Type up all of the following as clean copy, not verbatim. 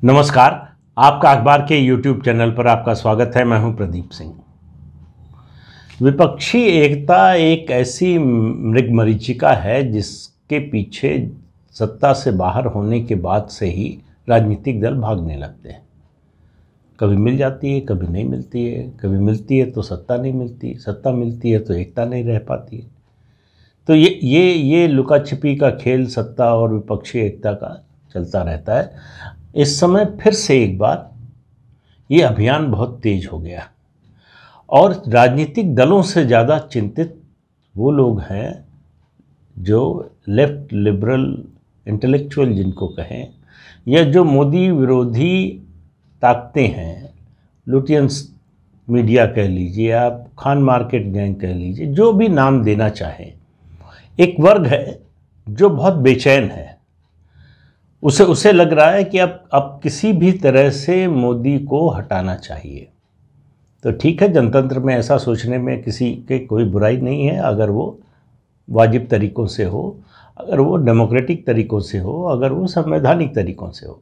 नमस्कार। आपका अखबार के YouTube चैनल पर आपका स्वागत है। मैं हूं प्रदीप सिंह। विपक्षी एकता एक ऐसी मृगमरीचिका है जिसके पीछे सत्ता से बाहर होने के बाद से ही राजनीतिक दल भागने लगते हैं। कभी मिल जाती है, कभी नहीं मिलती है, कभी मिलती है तो सत्ता नहीं मिलती, सत्ता मिलती है तो एकता नहीं रह पाती है। तो ये लुका छिपी का खेल सत्ता और विपक्षी एकता का चलता रहता है। इस समय फिर से एक बार ये अभियान बहुत तेज हो गया और राजनीतिक दलों से ज़्यादा चिंतित वो लोग हैं जो लेफ्ट लिबरल इंटेलेक्चुअल जिनको कहें, या जो मोदी विरोधी ताकतें हैं, लुटियंस मीडिया कह लीजिए, आप खान मार्केट गैंग कह लीजिए, जो भी नाम देना चाहें। एक वर्ग है जो बहुत बेचैन है। उसे लग रहा है कि अब किसी भी तरह से मोदी को हटाना चाहिए। तो ठीक है, जनतंत्र में ऐसा सोचने में किसी के कोई बुराई नहीं है, अगर वो वाजिब तरीक़ों से हो, अगर वो डेमोक्रेटिक तरीक़ों से हो, अगर वो संवैधानिक तरीक़ों से हो।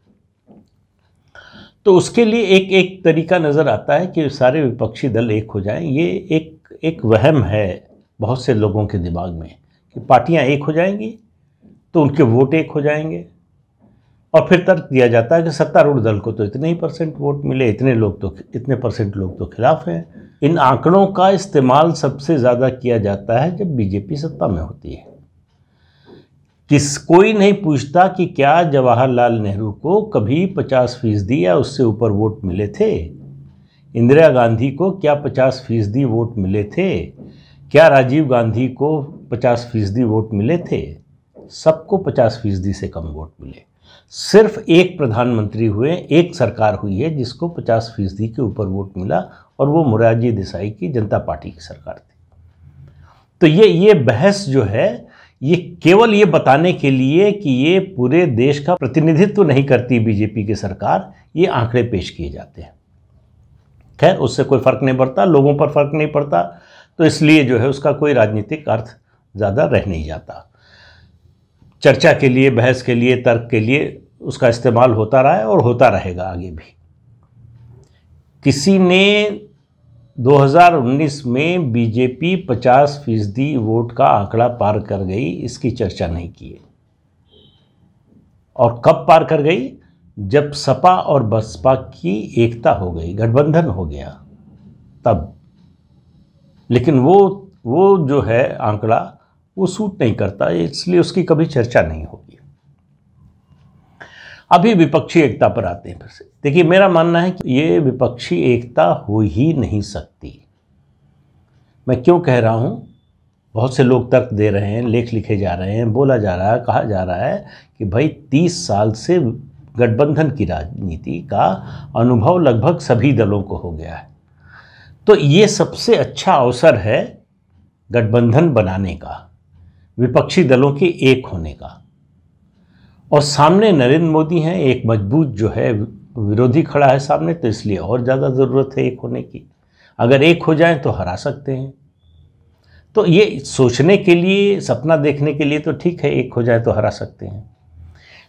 तो उसके लिए एक तरीका नज़र आता है कि सारे विपक्षी दल एक हो जाएं। ये एक वहम है बहुत से लोगों के दिमाग में कि पार्टियां एक हो जाएंगी तो उनके वोट एक हो जाएंगे, और फिर तर्क दिया जाता है कि सत्तारूढ़ दल को तो इतने ही % वोट मिले, इतने % लोग तो खिलाफ हैं। इन आंकड़ों का इस्तेमाल सबसे ज़्यादा किया जाता है जब बीजेपी सत्ता में होती है। कोई नहीं पूछता कि क्या जवाहरलाल नेहरू को कभी 50% या उससे ऊपर वोट मिले थे, इंदिरा गांधी को क्या 50% वोट मिले थे, क्या राजीव गांधी को 50% वोट मिले थे। सबको 50% से कम वोट मिले। सिर्फ एक प्रधानमंत्री हुए, एक सरकार हुई है जिसको 50% के ऊपर वोट मिला, और वो मोरारजी देसाई की जनता पार्टी की सरकार थी। तो ये बहस जो है, ये केवल ये बताने के लिए कि ये पूरे देश का प्रतिनिधित्व नहीं करती बीजेपी की सरकार, ये आंकड़े पेश किए जाते हैं। खैर, उससे कोई फ़र्क नहीं पड़ता, लोगों पर फ़र्क नहीं पड़ता, तो इसलिए जो है उसका कोई राजनीतिक अर्थ ज़्यादा रह नहीं जाता। चर्चा के लिए, बहस के लिए, तर्क के लिए उसका इस्तेमाल होता रहा है और होता रहेगा आगे भी। किसी ने 2019 में बीजेपी 50% वोट का आंकड़ा पार कर गई, इसकी चर्चा नहीं की है। और कब पार कर गई? जब सपा और बसपा की एकता हो गई, गठबंधन हो गया, तब। लेकिन वो जो है आंकड़ा, वो सूट नहीं करता, इसलिए उसकी कभी चर्चा नहीं होगी। अभी विपक्षी एकता पर आते हैं फिर से। देखिए, मेरा मानना है कि ये विपक्षी एकता हो ही नहीं सकती। मैं क्यों कह रहा हूँ? बहुत से लोग तर्क दे रहे हैं, लेख लिखे जा रहे हैं, बोला जा रहा है, कहा जा रहा है कि भाई 30 साल से गठबंधन की राजनीति का अनुभव लगभग सभी दलों को हो गया है। तो ये सबसे अच्छा अवसर है गठबंधन बनाने का, विपक्षी दलों के एक होने का। और सामने नरेंद्र मोदी हैं, एक मजबूत जो है विरोधी खड़ा है सामने, तो इसलिए और ज़्यादा ज़रूरत है एक होने की। अगर एक हो जाएं तो हरा सकते हैं। तो ये सोचने के लिए, सपना देखने के लिए तो ठीक है, एक हो जाए तो हरा सकते हैं।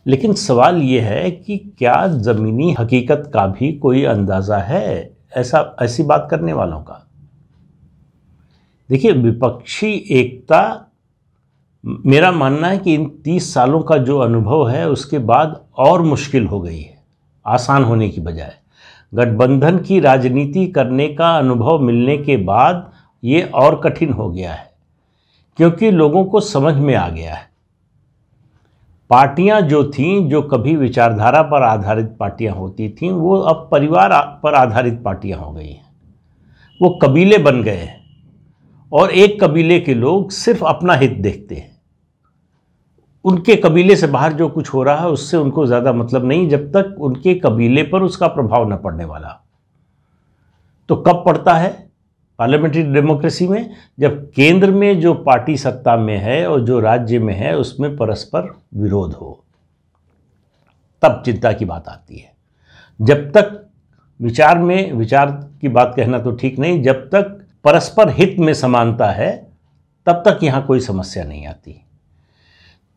लेकिन सवाल ये है कि क्या ज़मीनी हकीकत का भी कोई अंदाज़ा है ऐसी बात करने वालों का? देखिए, विपक्षी एकता, मेरा मानना है कि इन 30 सालों का जो अनुभव है उसके बाद और मुश्किल हो गई है, आसान होने की बजाय। गठबंधन की राजनीति करने का अनुभव मिलने के बाद ये और कठिन हो गया है, क्योंकि लोगों को समझ में आ गया है। पार्टियां जो थीं, जो कभी विचारधारा पर आधारित पार्टियां होती थीं, वो अब परिवार पर आधारित पार्टियां हो गई हैं। वो कबीले बन गए हैं और एक कबीले के लोग सिर्फ अपना हित देखते हैं। उनके कबीले से बाहर जो कुछ हो रहा है उससे उनको ज़्यादा मतलब नहीं, जब तक उनके कबीले पर उसका प्रभाव न पड़ने वाला। तो कब पड़ता है पार्लियामेंट्री डेमोक्रेसी में? जब केंद्र में जो पार्टी सत्ता में है और जो राज्य में है उसमें परस्पर विरोध हो, तब चिंता की बात आती है। जब तक विचार की बात कहना तो ठीक नहीं, जब तक परस्पर हित में समानता है तब तक यहाँ कोई समस्या नहीं आती।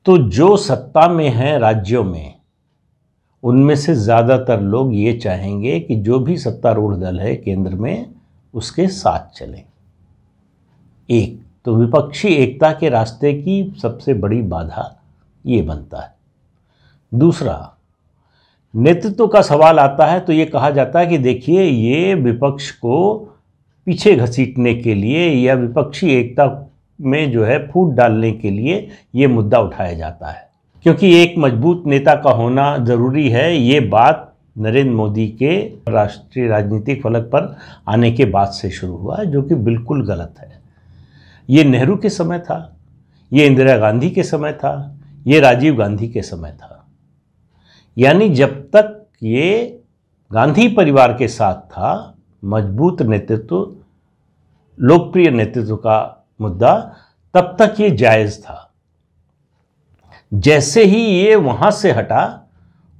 तो जो सत्ता में है राज्यों में, उनमें से ज़्यादातर लोग ये चाहेंगे कि जो भी सत्तारूढ़ दल है केंद्र में उसके साथ चलें। एक तो विपक्षी एकता के रास्ते की सबसे बड़ी बाधा ये बनता है। दूसरा, नेतृत्व का सवाल आता है तो ये कहा जाता है कि देखिए ये विपक्ष को पीछे घसीटने के लिए या विपक्षी एकता में जो है फूट डालने के लिए ये मुद्दा उठाया जाता है, क्योंकि एक मजबूत नेता का होना ज़रूरी है। ये बात नरेंद्र मोदी के राष्ट्रीय राजनीतिक फलक पर आने के बाद से शुरू हुआ, जो कि बिल्कुल गलत है। ये नेहरू के समय था, ये इंदिरा गांधी के समय था, ये राजीव गांधी के समय था। यानी जब तक ये गांधी परिवार के साथ था, मजबूत नेतृत्व, लोकप्रिय नेतृत्व का मुद्दा, तब तक ये जायज़ था। जैसे ही ये वहाँ से हटा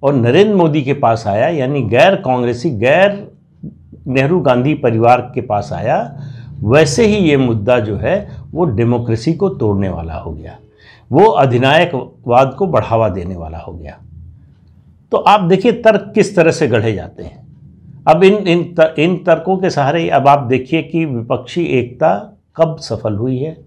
और नरेंद्र मोदी के पास आया, यानी गैर कांग्रेसी, गैर नेहरू गांधी परिवार के पास आया, वैसे ही ये मुद्दा जो है वो डेमोक्रेसी को तोड़ने वाला हो गया, वो अधिनायकवाद को बढ़ावा देने वाला हो गया। तो आप देखिए तर्क किस तरह से गढ़े जाते हैं। अब इन तर्कों के सहारे अब आप देखिए कि विपक्षी एकता कब सफल हुई है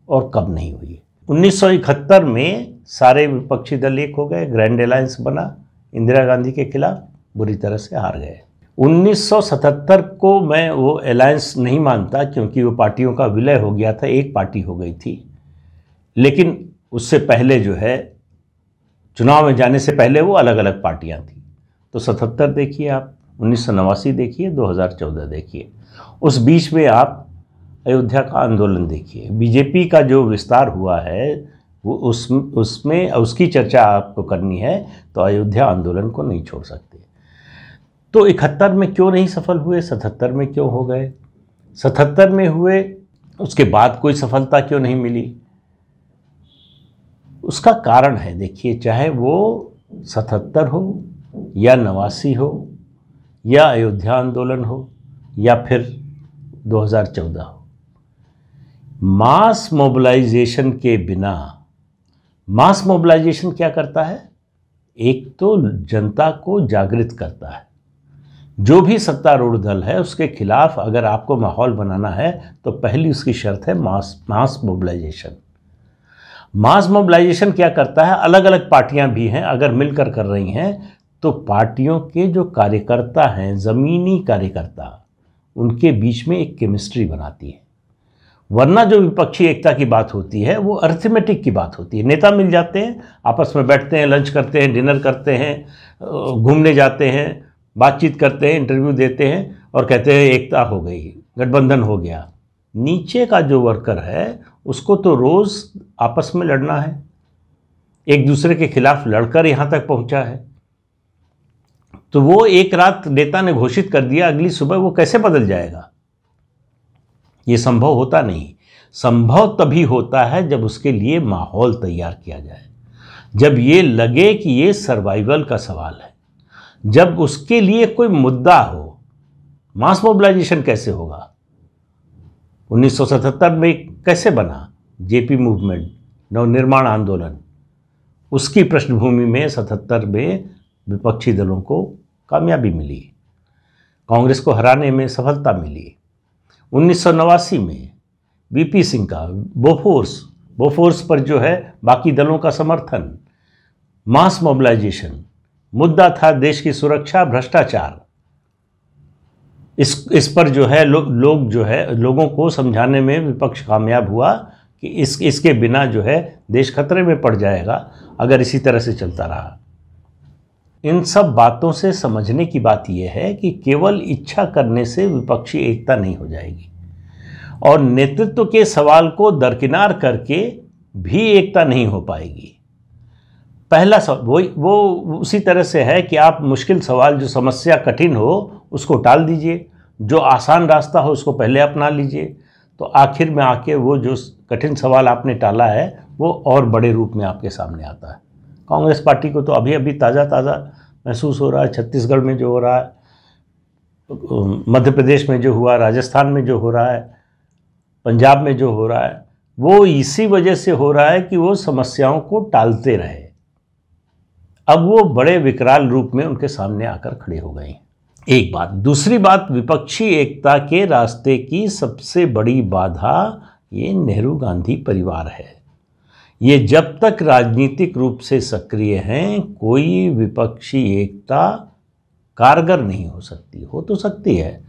और कब नहीं हुई है। 1971 में सारे विपक्षी दल एक हो गए, ग्रैंड अलायंस बना, इंदिरा गांधी के खिलाफ बुरी तरह से हार गए। 1977 को मैं वो अलायंस नहीं मानता, क्योंकि वो पार्टियों का विलय हो गया था, एक पार्टी हो गई थी। लेकिन उससे पहले जो है चुनाव में जाने से पहले वो अलग अलग पार्टियां थी। तो 77 देखिए आप, 1989 देखिए, 2014 देखिए, उस बीच में आप अयोध्या का आंदोलन देखिए, बीजेपी का जो विस्तार हुआ है वो उसमें उसकी चर्चा आपको करनी है तो अयोध्या आंदोलन को नहीं छोड़ सकते। तो 71 में क्यों नहीं सफल हुए, 77 में क्यों हो गए, 77 में हुए उसके बाद कोई सफलता क्यों नहीं मिली? उसका कारण है, देखिए, चाहे वो 77 हो या 89 हो या अयोध्या आंदोलन हो या फिर 2014 हो, मास मोबिलाइजेशन के बिना, मास मोबिलाइजेशन क्या करता है? एक तो जनता को जागृत करता है। जो भी सत्तारूढ़ दल है उसके खिलाफ अगर आपको माहौल बनाना है तो पहली उसकी शर्त है मास मोबिलाइजेशन। मास मोबिलाइजेशन क्या करता है? अलग अलग पार्टियां भी हैं, अगर मिलकर कर रही हैं तो पार्टियों के जो कार्यकर्ता हैं, ज़मीनी कार्यकर्ता, उनके बीच में एक केमिस्ट्री बनाती है। वरना जो विपक्षी एकता की बात होती है वो अर्थमेटिक की बात होती है। नेता मिल जाते हैं, आपस में बैठते हैं, लंच करते हैं, डिनर करते हैं, घूमने जाते हैं, बातचीत करते हैं, इंटरव्यू देते हैं और कहते हैं एकता हो गई, गठबंधन हो गया। नीचे का जो वर्कर है उसको तो रोज़ आपस में लड़ना है, एक दूसरे के खिलाफ लड़कर यहाँ तक पहुँचा है। तो वो एक रात नेता ने घोषित कर दिया, अगली सुबह वो कैसे बदल जाएगा? ये संभव होता नहीं। संभव तभी होता है जब उसके लिए माहौल तैयार किया जाए, जब ये लगे कि ये सर्वाइवल का सवाल है, जब उसके लिए कोई मुद्दा हो। मास मोबिलाइजेशन कैसे होगा? 1977 में कैसे बना जेपी मूवमेंट, नवनिर्माण आंदोलन? उसकी पृष्ठभूमि में 77 में विपक्षी दलों को कामयाबी मिली, कांग्रेस को हराने में सफलता मिली। 1989 में वीपी सिंह का बोफोर्स पर जो है बाकी दलों का समर्थन, मास मोबिलाइजेशन, मुद्दा था देश की सुरक्षा, भ्रष्टाचार। इस पर जो है लोग जो है लोगों को समझाने में विपक्ष कामयाब हुआ कि इसके बिना जो है देश खतरे में पड़ जाएगा अगर इसी तरह से चलता रहा। इन सब बातों से समझने की बात यह है कि केवल इच्छा करने से विपक्षी एकता नहीं हो जाएगी, और नेतृत्व के सवाल को दरकिनार करके भी एकता नहीं हो पाएगी। पहला सवाल वो उसी तरह से है कि आप मुश्किल सवाल, जो समस्या कठिन हो उसको टाल दीजिए, जो आसान रास्ता हो उसको पहले अपना लीजिए, तो आखिर में आके वो जो कठिन सवाल आपने टाला है वो और बड़े रूप में आपके सामने आता है। कांग्रेस पार्टी को तो अभी अभी ताज़ा महसूस हो रहा है, छत्तीसगढ़ में जो हो रहा है, मध्य प्रदेश में जो हुआ, राजस्थान में जो हो रहा है, पंजाब में जो हो रहा है, वो इसी वजह से हो रहा है कि वो समस्याओं को टालते रहे। अब वो बड़े विकराल रूप में उनके सामने आकर खड़े हो गए। एक बात। दूसरी बात, विपक्षी एकता के रास्ते की सबसे बड़ी बाधा ये नेहरू गांधी परिवार है। ये जब तक राजनीतिक रूप से सक्रिय हैं, कोई विपक्षी एकता कारगर नहीं हो सकती। हो तो सकती है,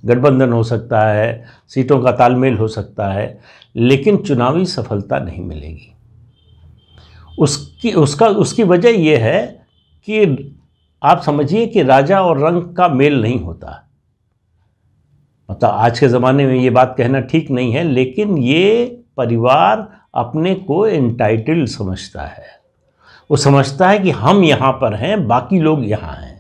गठबंधन हो सकता है, सीटों का तालमेल हो सकता है, लेकिन चुनावी सफलता नहीं मिलेगी। उसकी वजह यह है कि आप समझिए कि राजा और रंक का मेल नहीं होता। मतलब आज के ज़माने में ये बात कहना ठीक नहीं है, लेकिन ये परिवार अपने को एंटाइटल्ड समझता है। वो समझता है कि हम यहाँ पर हैं, बाकी लोग यहाँ हैं।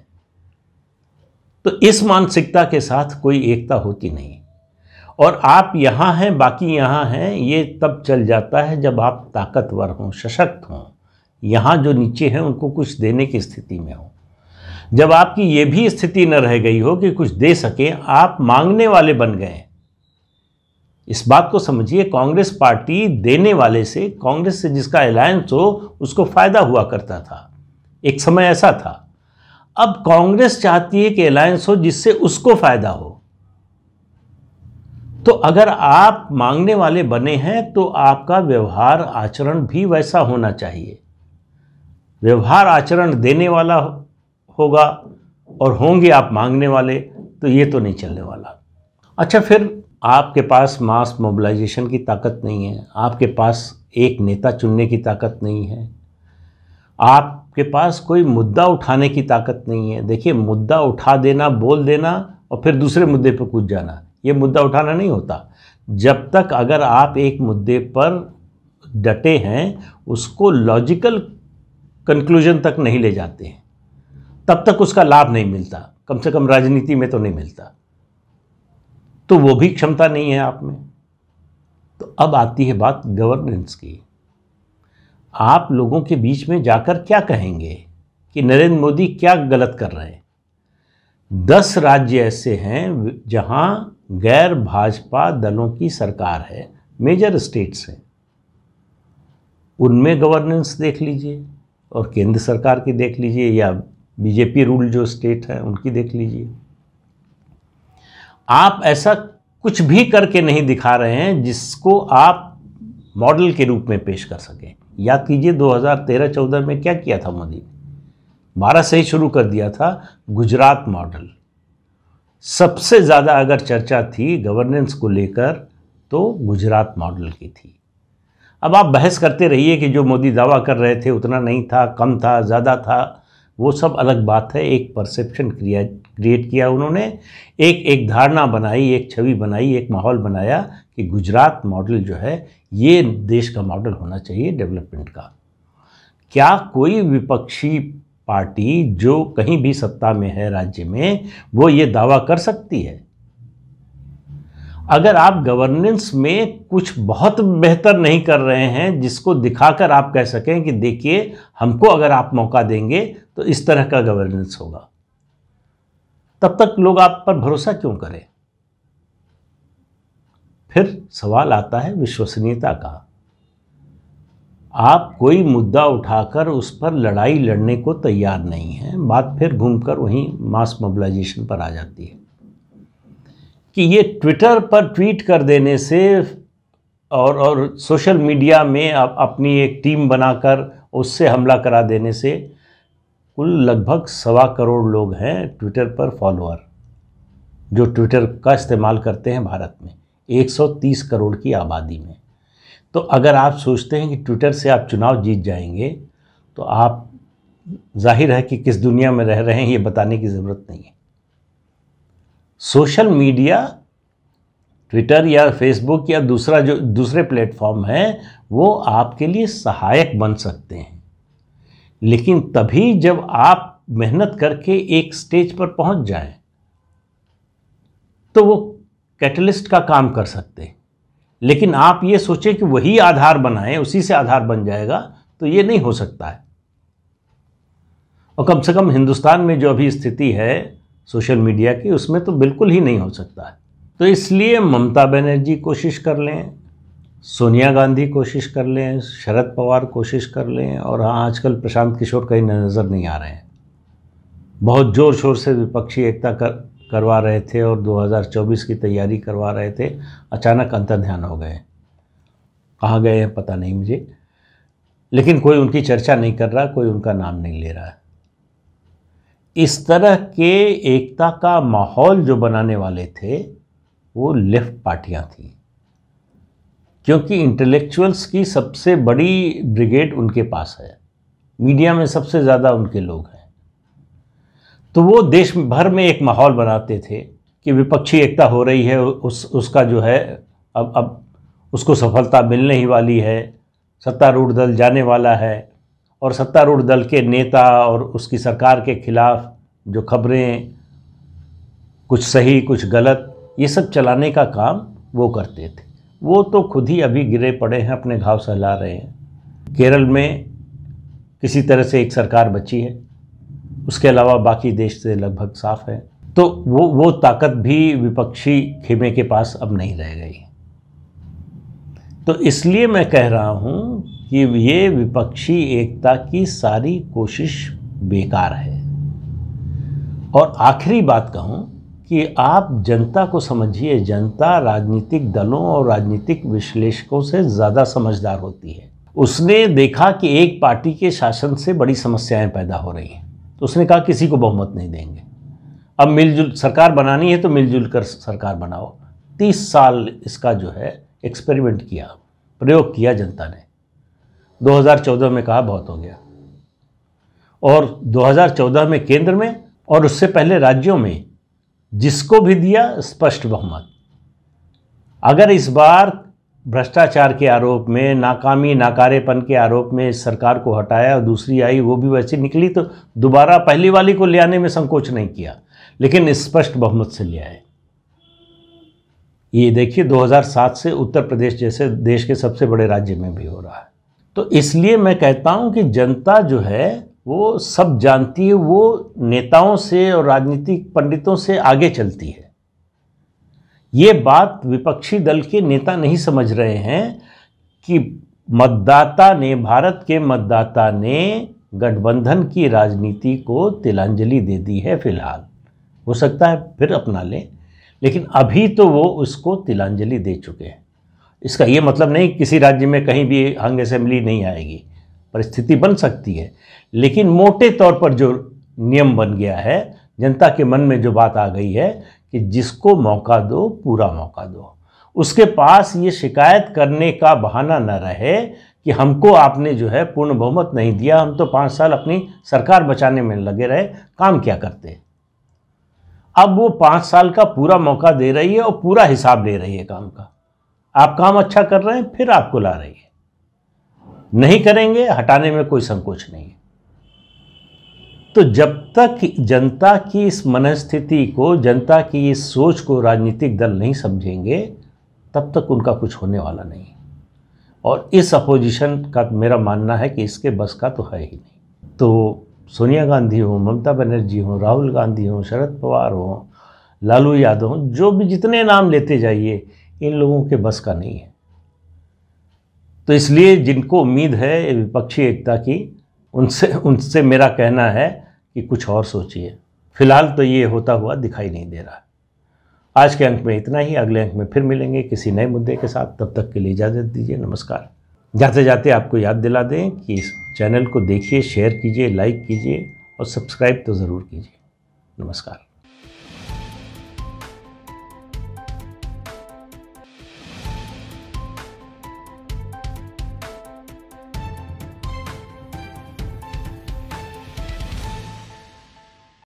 तो इस मानसिकता के साथ कोई एकता होती नहीं। और आप यहाँ हैं, बाकी यहाँ हैं, ये तब चल जाता है जब आप ताकतवर हों, सशक्त हों, यहाँ जो नीचे हैं उनको कुछ देने की स्थिति में हो। जब आपकी ये भी स्थिति न रह गई हो कि कुछ दे सकें, आप मांगने वाले बन गए। इस बात को समझिए, कांग्रेस पार्टी देने वाले से, कांग्रेस से जिसका अलायंस हो उसको फायदा हुआ करता था। एक समय ऐसा था। अब कांग्रेस चाहती है कि अलायंस हो जिससे उसको फायदा हो। तो अगर आप मांगने वाले बने हैं तो आपका व्यवहार आचरण भी वैसा होना चाहिए। व्यवहार आचरण देने वाला होगा और होंगे आप मांगने वाले, तो ये तो नहीं चलने वाला। अच्छा, फिर आपके पास मास मोबिलाइजेशन की ताकत नहीं है, आपके पास एक नेता चुनने की ताकत नहीं है, आपके पास कोई मुद्दा उठाने की ताकत नहीं है। देखिए, मुद्दा उठा देना, बोल देना और फिर दूसरे मुद्दे पर कूद जाना, ये मुद्दा उठाना नहीं होता। जब तक अगर आप एक मुद्दे पर डटे हैं, उसको लॉजिकल कंक्लूजन तक नहीं ले जाते हैं, तब तक उसका लाभ नहीं मिलता। कम से कम राजनीति में तो नहीं मिलता। तो वो भी क्षमता नहीं है आप में। तो अब आती है बात गवर्नेंस की। आप लोगों के बीच में जाकर क्या कहेंगे कि नरेंद्र मोदी क्या गलत कर रहे हैं? 10 राज्य ऐसे हैं जहां गैर भाजपा दलों की सरकार है, मेजर स्टेट्स हैं। उनमें गवर्नेंस देख लीजिए और केंद्र सरकार की देख लीजिए, या बीजेपी रूल जो स्टेट है उनकी देख लीजिए। आप ऐसा कुछ भी करके नहीं दिखा रहे हैं जिसको आप मॉडल के रूप में पेश कर सकें। याद कीजिए 2013-14 में क्या किया था मोदी ने। 12 से ही शुरू कर दिया था गुजरात मॉडल। सबसे ज़्यादा अगर चर्चा थी गवर्नेंस को लेकर तो गुजरात मॉडल की थी। अब आप बहस करते रहिए कि जो मोदी दावा कर रहे थे उतना नहीं था, कम था, ज़्यादा था, वो सब अलग बात है। एक परसेप्शन क्रिएट किया उन्होंने, एक धारणा बनाई, एक छवि बनाई, एक माहौल बनाया कि गुजरात मॉडल जो है ये देश का मॉडल होना चाहिए डेवलपमेंट का। क्या कोई विपक्षी पार्टी जो कहीं भी सत्ता में है राज्य में, वो ये दावा कर सकती है? अगर आप गवर्नेंस में कुछ बहुत बेहतर नहीं कर रहे हैं जिसको दिखाकर आप कह सकें कि देखिए हमको अगर आप मौका देंगे तो इस तरह का गवर्नेंस होगा, तब तक लोग आप पर भरोसा क्यों करें? फिर सवाल आता है विश्वसनीयता का। आप कोई मुद्दा उठाकर उस पर लड़ाई लड़ने को तैयार नहीं हैं। बात फिर घूमकर वहीं मास मोबिलाइजेशन पर आ जाती है कि ये ट्विटर पर ट्वीट कर देने से और सोशल मीडिया में अपनी एक टीम बनाकर उससे हमला करा देने से, कुल लगभग 1.25 करोड़ लोग हैं ट्विटर पर फॉलोअर जो ट्विटर का इस्तेमाल करते हैं भारत में, 130 करोड़ की आबादी में। तो अगर आप सोचते हैं कि ट्विटर से आप चुनाव जीत जाएंगे, तो आप जाहिर है कि किस दुनिया में रह रहे हैं ये बताने की ज़रूरत नहीं है। सोशल मीडिया, ट्विटर या फेसबुक या दूसरे प्लेटफॉर्म हैं, वो आपके लिए सहायक बन सकते हैं, लेकिन तभी जब आप मेहनत करके एक स्टेज पर पहुंच जाएं तो वो कैटलिस्ट का काम कर सकते हैं। लेकिन आप ये सोचें कि वही आधार बनाएं, उसी से आधार बन जाएगा, तो ये नहीं हो सकता है। और कम से कम हिंदुस्तान में जो अभी स्थिति है सोशल मीडिया की, उसमें तो बिल्कुल ही नहीं हो सकता है। तो इसलिए ममता बनर्जी कोशिश कर लें, सोनिया गांधी कोशिश कर लें, शरद पवार कोशिश कर लें, और हाँ, आजकल प्रशांत किशोर कहीं नज़र नहीं आ रहे हैं। बहुत ज़ोर शोर से विपक्षी एकता करवा रहे थे और 2024 की तैयारी करवा रहे थे, अचानक अंतर्ध्यान हो गए। कहाँ गए हैं पता नहीं मुझे, लेकिन कोई उनकी चर्चा नहीं कर रहा, कोई उनका नाम नहीं ले रहा है। इस तरह के एकता का माहौल जो बनाने वाले थे वो लेफ्ट पार्टियां थीं, क्योंकि इंटेलेक्चुअल्स की सबसे बड़ी ब्रिगेड उनके पास है, मीडिया में सबसे ज़्यादा उनके लोग हैं। तो वो देश भर में एक माहौल बनाते थे कि विपक्षी एकता हो रही है, उसका जो है अब उसको सफलता मिलने ही वाली है, सत्तारूढ़ दल जाने वाला है, और सत्तारूढ़ दल के नेता और उसकी सरकार के खिलाफ जो खबरें, कुछ सही कुछ गलत, ये सब चलाने का काम वो करते थे। वो तो खुद ही अभी गिरे पड़े हैं, अपने घाव सहला रहे हैं। केरल में किसी तरह से एक सरकार बची है, उसके अलावा बाकी देश से लगभग साफ है। तो वो ताकत भी विपक्षी खेमे के पास अब नहीं रह गई। तो इसलिए मैं कह रहा हूँ कि ये विपक्षी एकता की सारी कोशिश बेकार है। और आखिरी बात कहूँ कि आप जनता को समझिए, जनता राजनीतिक दलों और राजनीतिक विश्लेषकों से ज़्यादा समझदार होती है। उसने देखा कि एक पार्टी के शासन से बड़ी समस्याएं पैदा हो रही हैं, तो उसने कहा किसी को बहुमत नहीं देंगे, अब मिलजुल सरकार बनानी है तो मिलजुल कर सरकार बनाओ। 30 साल इसका जो है एक्सपेरिमेंट किया, प्रयोग किया जनता ने। 2014 में कहा बहुत हो गया, और 2014 में केंद्र में और उससे पहले राज्यों में जिसको भी दिया स्पष्ट बहुमत। अगर इस बार भ्रष्टाचार के आरोप में, नाकामी नाकारेपन के आरोप में इस सरकार को हटाया और दूसरी आई, वो भी वैसी निकली, तो दोबारा पहली वाली को ले आने में संकोच नहीं किया, लेकिन स्पष्ट बहुमत से ले आए। ये देखिए 2007 से उत्तर प्रदेश जैसे देश के सबसे बड़े राज्य में भी हो रहा है। तो इसलिए मैं कहता हूं कि जनता जो है वो सब जानती है, वो नेताओं से और राजनीतिक पंडितों से आगे चलती है। ये बात विपक्षी दल के नेता नहीं समझ रहे हैं कि मतदाता ने, भारत के मतदाता ने गठबंधन की राजनीति को तिलांजलि दे दी है। फिलहाल हो सकता है फिर अपना लें, लेकिन अभी तो वो उसको तिलांजलि दे चुके हैं। इसका ये मतलब नहीं किसी राज्य में कहीं भी हंग असेंबली नहीं आएगी, परिस्थिति बन सकती है, लेकिन मोटे तौर पर जो नियम बन गया है, जनता के मन में जो बात आ गई है कि जिसको मौका दो पूरा मौका दो, उसके पास ये शिकायत करने का बहाना न रहे कि हमको आपने जो है पूर्ण बहुमत नहीं दिया, हम तो 5 साल अपनी सरकार बचाने में लगे रहे, काम क्या करते। अब वो 5 साल का पूरा मौका दे रही है और पूरा हिसाब ले रही है काम का। आप काम अच्छा कर रहे हैं फिर आपको ला रही है, नहीं करेंगे हटाने में कोई संकोच नहीं है। तो जब तक जनता की इस मनस्थिति को, जनता की इस सोच को राजनीतिक दल नहीं समझेंगे, तब तक उनका कुछ होने वाला नहीं। और इस अपोजिशन का मेरा मानना है कि इसके बस का तो है ही नहीं। तो सोनिया गांधी हो, ममता बनर्जी हो, राहुल गांधी हो, शरद पवार हो, लालू यादव हो, जो भी जितने नाम लेते जाइए, इन लोगों के बस का नहीं है। तो इसलिए जिनको उम्मीद है विपक्षी एकता की, उनसे मेरा कहना है कि कुछ और सोचिए। फिलहाल तो ये होता हुआ दिखाई नहीं दे रहा। आज के अंक में इतना ही, अगले अंक में फिर मिलेंगे किसी नए मुद्दे के साथ। तब तक के लिए इजाज़त दीजिए, नमस्कार। जाते जाते आपको याद दिला दें कि इस चैनल को देखिए, शेयर कीजिए, लाइक कीजिए और सब्सक्राइब तो ज़रूर कीजिए। नमस्कार।